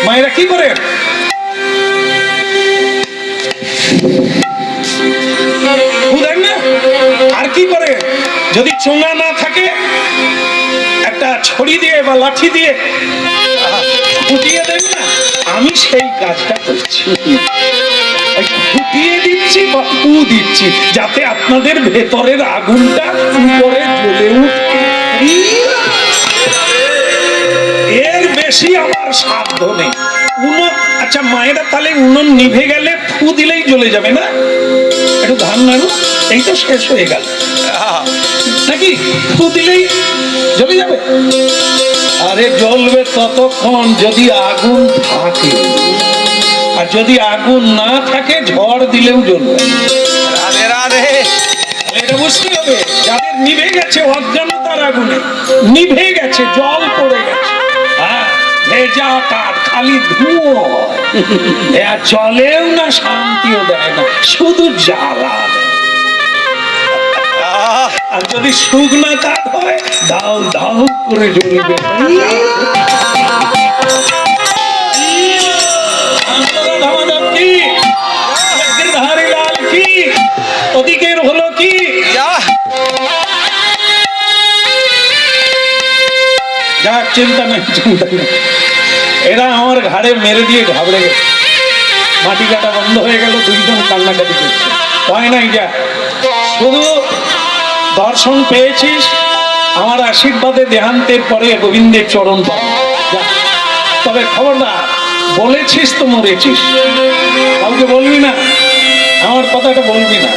মায়েরা কি করেন? বুঝেন না? আর কি করে? যদি চোঙা না থাকে একটা ছড়ি দিয়ে বা লাঠি দিয়ে ফুটিয়ে দেন না। আমি সেই কাজটা করছি, ফুটিয়ে দিচ্ছি বা ফু দিচ্ছি, যাতে আপনাদের ভেতরের আগুনটা উপরে জ্বলে উঠে। এর বেশি আমার সাধ্য নেই। আচ্ছা মায়েরা, তাহলে উনুন নিভে গেলে ফু দিলেই জ্বলে যাবে না? একটু ধান নাড়ু, এই তো শেষ হয়ে গেল নাকি? ফু দিলেই জ্বলে যাবে? আরে জ্বলবে ততক্ষণ যদি আগুন থাকে, আর যদি আগুন না থাকে ঝড় দিলেও জ্বলবে। রাধে রাধে। এটা বুঝতে হবে, যাদের নিভে গেছে অজ্ঞানতার আগুনে, নিভে গেছে, জল পড়ে গেছে, ভেজা কাঠ, খালি ধুয়ো, আর চলেও না, শান্তিও দেয় না, শুধু জ্বালা। আর যদি শুকনা কাঠ হয়, দাও দাও করে জ্বলবে। ওদিকের হলো কি? যাক, চিন্তা নেই, চিন্তা নেই। এরা আমার ঘাড়ে মেরে দিয়ে ঘাবড়ে গেছে, মাটি কাটা বন্ধ হয়ে গেল, দুইজন কান্নাকাটি করছে। হয় নাই, যা শুধু দর্শন পেয়েছিস, আমার আশীর্বাদে দেহান্তের পরে গোবিন্দের চরণ পাবো। তবে খবরদার, বলেছিস তো মরেছিস, কাউকে বলবি না, আমার কথাটা বলবি না,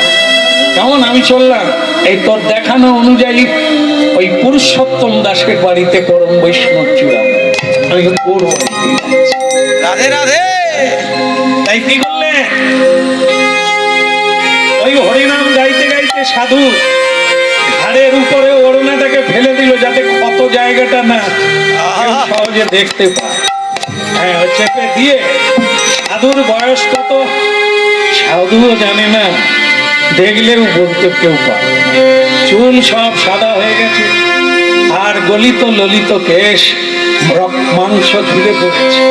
কেমন? আমি চললাম এই তোর দেখানো অনুযায়ী ওই পুরুষোত্তম দাসের বাড়িতে পরম বৈষ্ণব চূড়া। আমি রাধে রাধে। তাই কি করলে? ওই হরিনাম গাইতে গাইতে সাধু ঘাড়ের উপরে ওড়নাটাকে ফেলে দিল, যাতে কত জায়গাটা না সহজে দেখতে পায়। হ্যাঁ, চেপে দিয়ে, সাধুর বয়স কত সাধুও জানে না, দেখলেও বলতে কেউ পায়। চুল সব সাদা হয়ে গেছে, আর গলিত ললিত কেশ, মাংস ধুলে পড়েছে।